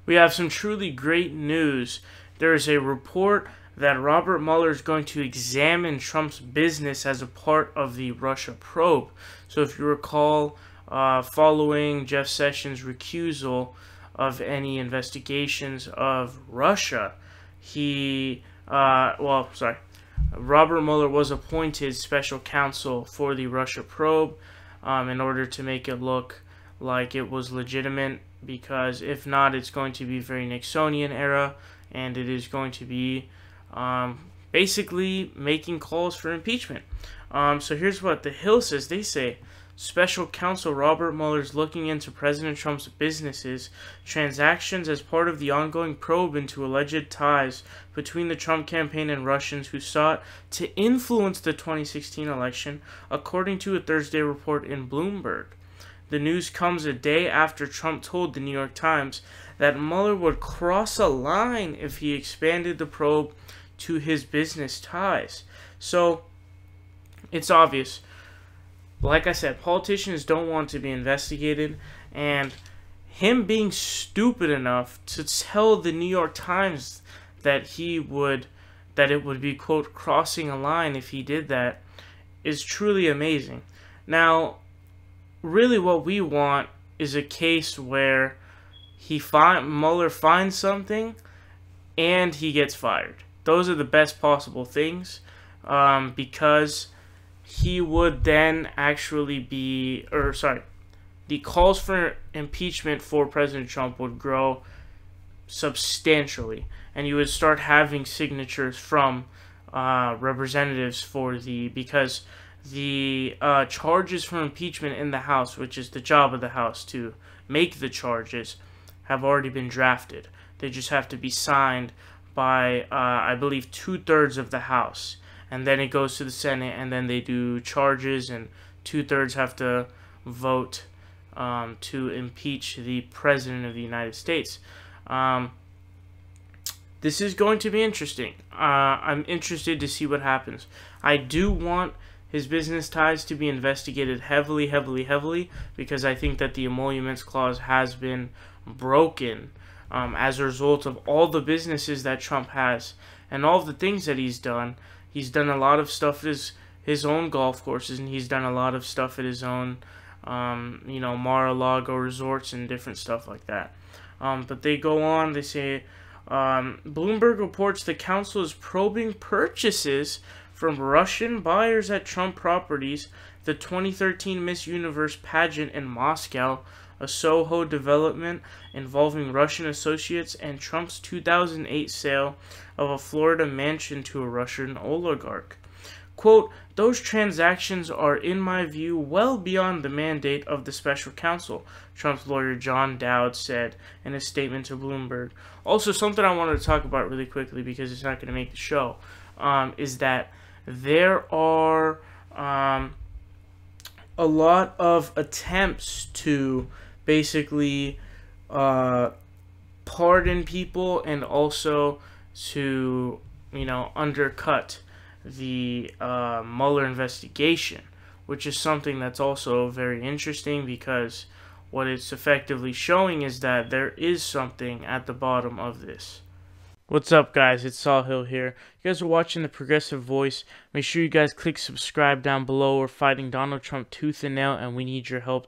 We have some truly great news. There is a report that Robert Mueller is going to examine Trump's business as a part of the Russia probe. So if you recall, following Jeff Sessions' recusal of any investigations of Russia, Robert Mueller was appointed special counsel for the Russia probe in order to make it look like it was legitimate, because if not, it's going to be very Nixonian era, and it is going to be basically making calls for impeachment. So here's what The Hill says. They say, Special Counsel Robert Mueller is looking into President Trump's businesses, transactions as part of the ongoing probe into alleged ties between the Trump campaign and Russians who sought to influence the 2016 election, according to a Thursday report in Bloomberg. The news comes a day after Trump told the New York Times that Mueller would cross a line if he expanded the probe to his business ties. So, it's obvious. Like I said, politicians don't want to be investigated, and him being stupid enough to tell the New York Times that it would be, quote, crossing a line if he did that, is truly amazing. Now, really what we want is a case where Mueller finds something and he gets fired. Those are the best possible things, because he would then actually the calls for impeachment for President Trump would grow substantially, and you would start having signatures from representatives because the charges for impeachment in the House, which is the job of the House to make the charges, have already been drafted. They just have to be signed by, I believe, 2/3 of the House. And then it goes to the Senate, and then they do charges, and 2/3 have to vote to impeach the President of the United States. This is going to be interesting. I'm interested to see what happens. I do want his business ties to be investigated heavily, because I think that the emoluments clause has been broken as a result of all the businesses that Trump has and all of the things that he's done. He's done a lot of stuff at his own golf courses, and he's done a lot of stuff at his own, Mar-a-Lago resorts and different stuff like that. But they go on, they say, Bloomberg reports the council is probing purchases from Russian buyers at Trump properties, the 2013 Miss Universe pageant in Moscow, a SoHo development involving Russian associates, and Trump's 2008 sale of a Florida mansion to a Russian oligarch. Quote, those transactions are, in my view, well beyond the mandate of the special counsel, Trump's lawyer John Dowd said in a statement to Bloomberg. Also, something I wanted to talk about really quickly, because it's not going to make the show, is that there are a lot of attempts to basically pardon people, and also to, undercut the Mueller investigation, which is something that's also very interesting, because what it's effectively showing is that there is something at the bottom of this. What's up, guys? It's SoHo here. You guys are watching The Progressive Voice. Make sure you guys click subscribe down below. We're fighting Donald Trump tooth and nail, and we need your help.